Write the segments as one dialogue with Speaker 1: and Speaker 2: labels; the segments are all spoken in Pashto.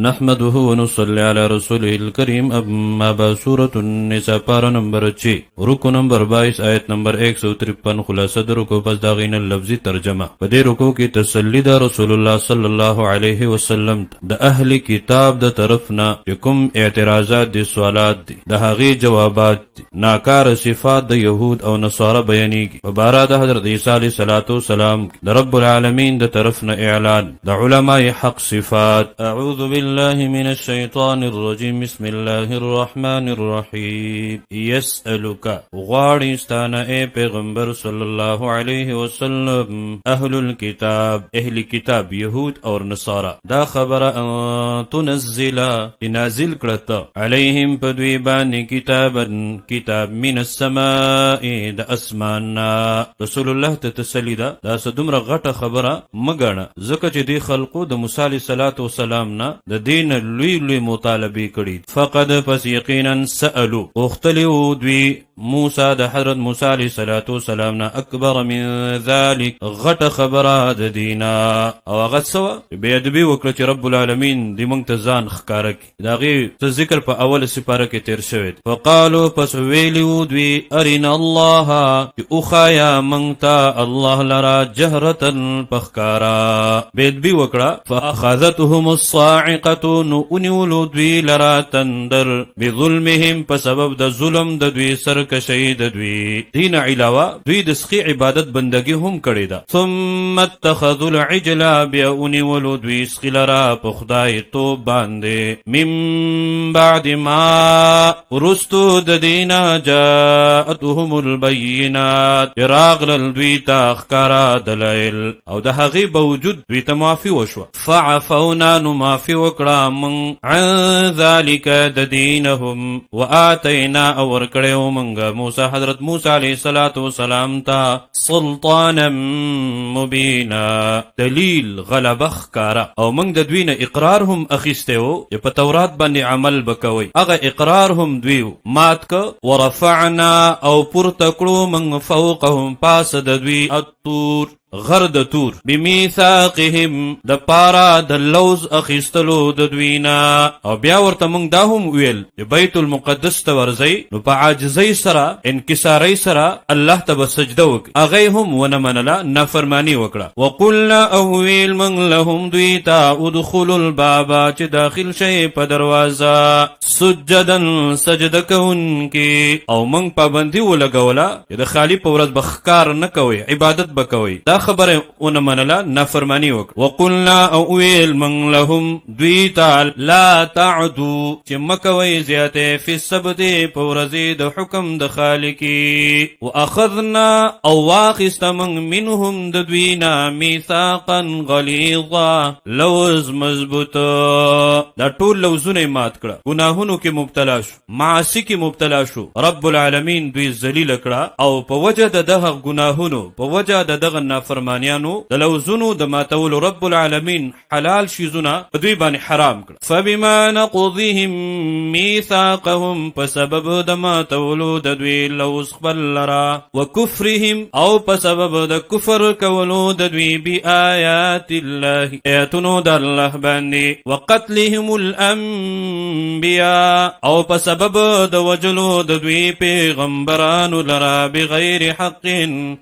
Speaker 1: نحمده ونصلي على رسوله الكريم. اما بعد، سورة النساء پارا نمبر 6 رکو نمبر 22 آیت نمبر 153 خلاصه د رکو پس داغین لفظی ترجمه. په دې رکو کې تسلی د رسول الله صلی الله علیه وسلم د اهل کتاب د طرفنا کوم اعتراضات دي، سوالات دي، د هغې جوابات دي. ناکار صفات د يهود او نصارا بیانېږي. په باره د حضرت عیسی علیه السلام د رب العالمین د طرفنا اعلان د علماء حق صفات. اعوذ بالله من الشيطان الرجيم. بسم الله الرحمن الرحيم. يسألك غارستانا اي پیغمبر صلی الله علیه وسلم اهل الكتاب، اهل کتاب یهود اور نصارا، دا خبر ان تنزل نازل کرتا علیهم پدوی بانی کتابا کتاب من السماء د اسماننا. رسول الله ته تسلی دا سدمر غټه خبره مګنه، ځکه چې دی خلقو د موسی علیه السلام نه د دین لوی لوی مطالبه کړي. فقد پس یقینا سألو اختلو دوی موسی د حضرت موسی علیه السلام نه اکبر من ذلك غټ خبره د دینا، او هغه سوا بے ادبی وکړه چې رب العالمین دې موږ ته ځان ښکاره کړي. د هغې ذکر په اوله سپاره کې تیر شوی. فقالو پس ویلي دوی ارنا الله چې وښایه موږ ته الله لرا جهرة په ښکاره. بے ادبي وکړه. فاخذتهم الصاعقه نو ونیولو دوی لرا تندر بظلمهم په سبب د ظلم د دوی سر شهید دوی. دین علاوه دوی د سخی عبادت بندگی هم کړی ده. ثم اتخذوا العجل بیاونی ولو دوی سخی لرا په خدای توب باندې. من بعد ما رستو د دینا جاءتهم البینات راغلل دوی تا اخکارا دلائل، او د هغې باوجود دوی ته معافی وشوه. فعفونا نو معافی وکړه من عن ذلك د دینهم وآتینا او ورکړیو منګ موسی حضرت موسی علیه السلام ته سلطانا مبینا دلیل غلبه ښکاره، او موږ د دوی نه اقرار هم اخیستی و چې په تورات باندې عمل به کوئ. هغه اقرار هم دوی مات که. ورفعنا او پورته کړو موږ فوقهم پاس د دوی الطور غر د تور بمیثاقهم د پارا د لوز اخیستلو د دوینا. او بیا ورته موږ دا هم ویل چې بیت المقدس ته ورځئ نو په عاجزۍ سره انکسارۍ سره الله ته به سجده وکړي. هغې هم ونه منله، نافرماني وکړه. وقلنا او ویل موږ لهم دوی ته ادخلوا الباب چې داخل شئ په دروازه سجدا سجده کوونکي، او موږ پابندي ولګوله چې د خالي په ورځ به ښکار نه کوئ، عبادت به کوئ. خبره اونه منله، نافرمانی وکړه. وقلنا او ویل من لهم دوی ته لا تعدو چې مکوئ زیاته فی السبت په ورځې د حکم د خالقی. واخذنا او واخیسته من منهم د دوی نه میثاقا غلیظا لوز مضبوط. دا ټول لوزونه مات کړه، ګناهونو کې مبتلا شو، معاصی کې مبتلا شو. رب العالمین دوی ذلیل کړه، او په وجه د دغه ګناهونو، په وجه د دغه فرمانیانو د لوزونو د ماتولو رب العالمین حلال شیزونه په دوی باندې حرام کړه. فبما نقضهم میثاقهم په سبب د ماتولو د دوی لوز خپل لرا، وکفرهم او په سبب د کفر کولو د دوی بآیات الله آیاتونو د الله باندې، وقتلهم الانبیاء او په سبب د وجلو د دوی پیغمبرانو لرا بغیر حق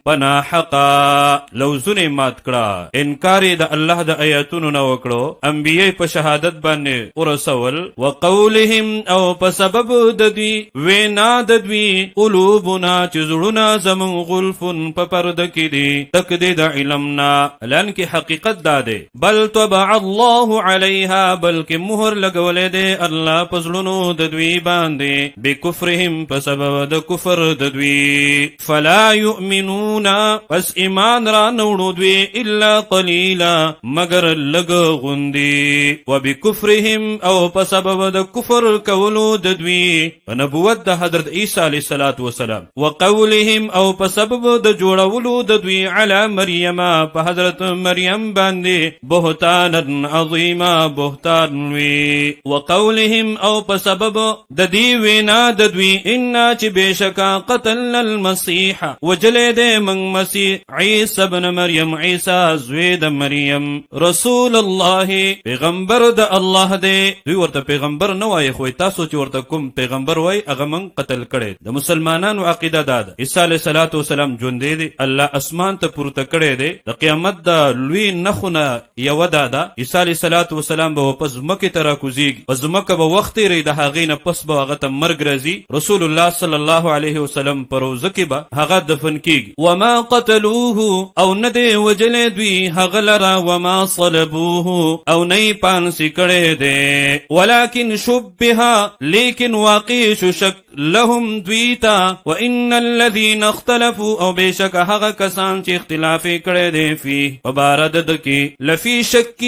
Speaker 1: پنا حقا. لوزونه مات کړه، انکار د الله د آیاتونو نه وکړو، انبیای په شهادت باندې ورسول. وقولهم او په سبب د دوی وینا د دوی قلوبنا چې زړونه زمون غلفن په پرده کې دي تک دې د علمنا، لن کې حقیقت داده. بل طبع الله علیها بلکې مهر لګولې ده الله په زړونو د دوی باندې بکفرهم په سبب د کفر د دوی. فلا یؤمنون پس ایمان را نوړو دوی الا قلیلا مگر لګ غوندي. وبکفرهم او په سبب د کفر کولو د دوی په نبوت د حضرت عیسی علیه السلام. وقولهم او په سبب د جوړولو د دوی علی مریم په حضرت مریم باندې بهتان عظیما بهتان وی. وقولهم او په سبب د دې وینا د دوی ان چې بشکا قتلنا المسیح وجلد من مسیح عیسی ابن مریم عیسی زوی د مریم رسول الله پیغمبر د الله دی. دوی ورته پیغمبر نه وایي خو تاسو چې ورته کوم پیغمبر وایي هغه من قتل کړي. د مسلمانانو عقیده دا ده عیسی علیه السلام ژوندی دی، الله اسمان ته پورته کړی دی. د قیامت د لوی نخونه یو ده عیسی علیه السلام به واپس ځمکې ته راکوزیږي، په ځمکه به وخت تیری، د هغې نه پس به هغه ته مرګ راځي. رسول الله صلی الله علیه وسلم په روزه کې به هغه دفن کیږي. وما قتلوه او نه دی وجلی دوی هغه لره، وما صلبوه او نه یې پانسي کړی دی، ولکن شبه لیکن واقع شو شک لهم دوی ته، وان الذین اختلفوا او بشک هغه کسان چې اختلاف کړی دی فی په باره د ده کې لفی شک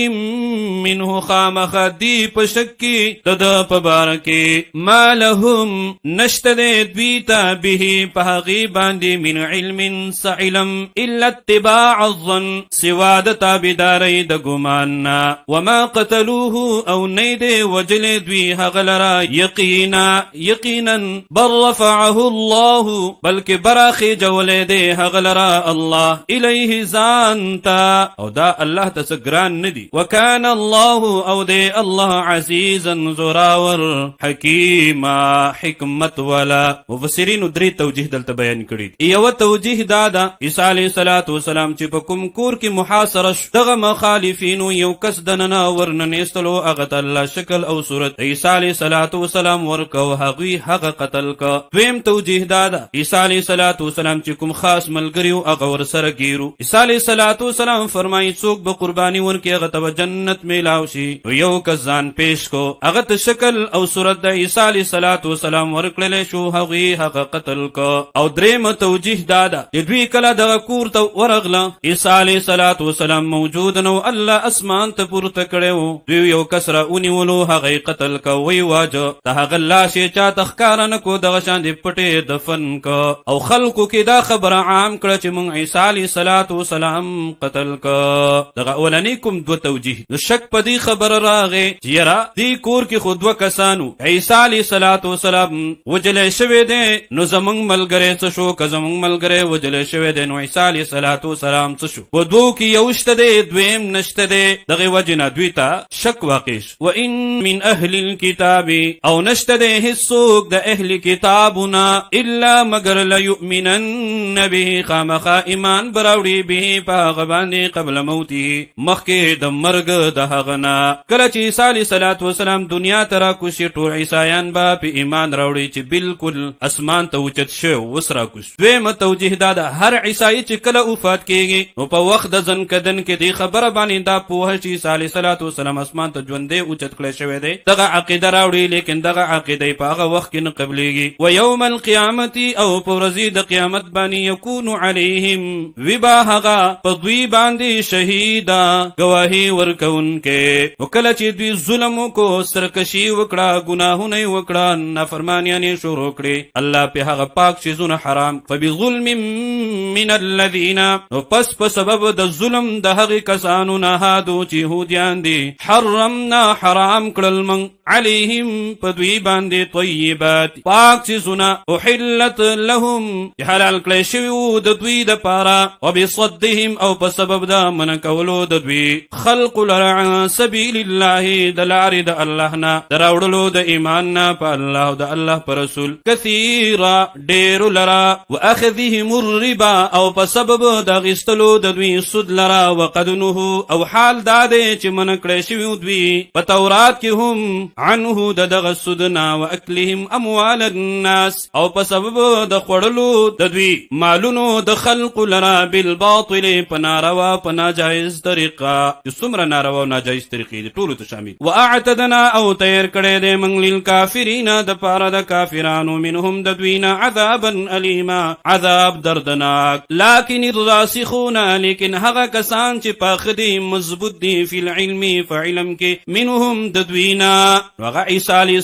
Speaker 1: منه خامخا دی په شک کې د ده په باره کې ما لهم نشته دی دوی ته به په هغې باندې من علم څه علم الا اتباع الظن سوا د تابعدارۍ د ګمان نه، وما قتلوه او نه دی وجلی دوی هغه لره یقینا بل رفعه الله بلکې براخې جولی دی هغه لره الله الیه ځان ته، او دا الله ته څه ګران نه دي. وکان الله او دی الله عزیزا زوراور حکیما حکمت والا. مفسرینو درې توجیه دلته بیان کړي. یو توجیه دا ده عیسی علیه السلام چې په کوم کور کې محاصره شو دغه مخالفینو یو کس دننه ورننیستلو هغه ته الله شکل او صورت عیسی علیه السلام ورکو هغوی هغه قتل که. دویم توجیه دا ده عیسی علیه السلام چې کوم خاص ملګري هغه ورسره ګیرو. عیسی علیه السلام فرمایي څوک به قرباني ورکړي هغه ته به جنت میلاو شي. یو کس ځان پیش کو هغه ته شکل او صورت د عیسی علیه السلام ورکړلی شو هغوی هغه قتل که. او دریم توجیه دا ده چې دوی کله دغه کور ته ورغله عیسی علیه السلام موجود نو الله اسمان ته پورته کړی و. دوی یو کس را ونیولو هغه قتل که وی واجه د هغه لاش یې چاته ښکاره نه کو دغه شان د پټې دفن که. او خلکو کې دا خبره عام کړه چې مونږ عیسی علیه السلام قتل که. دغه اولنی کوم دوه توجیه نو شک په دې خبره راغی چې یاره دې کور کې خو دوه کسانو عیسی علیه السلام وجلی شوی دی نو زمونږ ملګری څه شو؟ که زمونږ ملګری وجلی شوی دی نو عیسی علیه السلام څه شو؟ په دوو کې یو شته دی دویم نشته دی. دغې وجې نه دوی ته شک واقع شو. وان من اهل الكتاب او نشته دی هیڅوک د اهل کتابونه الا مگر لیؤمنن به خامخا ایمان براوړي به په هغه باندې قبل موته مخکې د مرګ د هغه نه. کله چې عیسی علیه السلام دنیا ته راکوشي ټول عیسایان به په ایمان راوړي چې بالکل اسمان ته اوچت شوی اوس راکوش. دویمه توجیه دا ده هر عیسائی چې کله وفات کیږي نو په وخت د ځنکدن کې دې خبره باندې دا پوهه چې عیسی علیه السلام اسمان ته ژوندی اوچت کړی شوی دی دغه عقیده راوړي، لیکن دغه عقیده په هغه وخت کې نه قبلیږي. و یوم القیامت او په ورځې د قیامت باندې یکون علیهم وی با هغه په دوی باندې شهیدا گواهی ورکوونکې. نو کله چې دوی ظلم وکړو سرکشي وکړه ګناهونه یې وکړه نافرمانیانې شروع کړې الله په هغه پاک چیزونه حرام. فبظلم من الذین نو پس په سبب د ظلم د هغې کسانو نه هادو چې یهودیان دي حرمنا حرام کړل من علیهم په دوی باندې طیبات پاک چیزونه احلت لهم چې حلال کړی شوي وو د دوی دپاره وبصدهم او په سبب د منع کولو د دوی خلق لره عن سبیل الله د لارې د الله نه د راوړلو د ایمان نه په الله او د الله په رسول کثیرا ډېرو لره واخذهم الربا او په سبب د اخیستلو د دوی سود لره وقد نهوا او حال دا دی چې منع کړی شوي دوی په تورات کې هم عنه د دغه سود نه واکلهم اموال الناس او په سبب د خوړلو د دوی مالونو د خلقو لره بالباطل په ناروا په ناجایز طریقه چې څومره ناروا او ناجایز طریقې دي ټولو ته شامل. واعتدنا او تیر کړی دی موږ للکافرین د پاره د کافرانو منهم د دوی نه عذابا الیما عذاب دردناک. لکن الراسخون لیکن هغه کسان چې پاخه دي مضبوط دي فی العلم فعلم کې منهم د دوی نه هغه عیسی علیه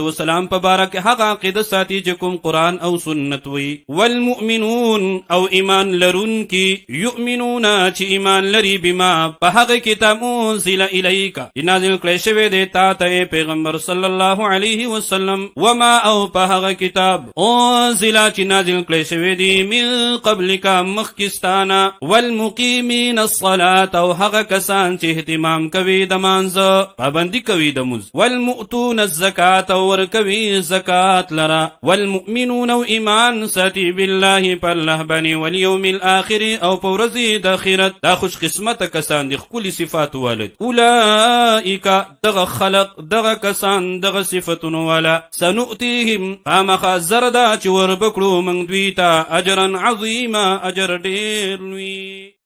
Speaker 1: السلام په باره کې هغه عقیده ساتي چې کوم قرآن او سنت وي. والمؤمنون او ایمان لرونکي یؤمنون چې ایمان لري بما په هغه کتاب انزل الیک نازل کړی شوی دی تا ته پیغمبر صلی الله علیه وسلم، وما او په هغه کتاب انزل چې نازل کړی شوی دی من قبلک مخکستانا، والمقیمین الصلاة او هغه کسان چې اهتمام کوي د مانځه، پابندي کوي د مونځ، والمؤتون الزکات او ورکوي زکات لرا، والمؤمنون او ایمان ساتي بالله په الله باندې، والیوم الاخر او په ورځې د آخرت. دا خوش قسمته کسان دي ښکلي صفات والد. اولئک دغه خلق دغه کسان دغه صفتونو والا سنؤتیهم خامخا زردا چې وربکړو موږ دوی ته اجرا عظیما اجر ډېر لوی.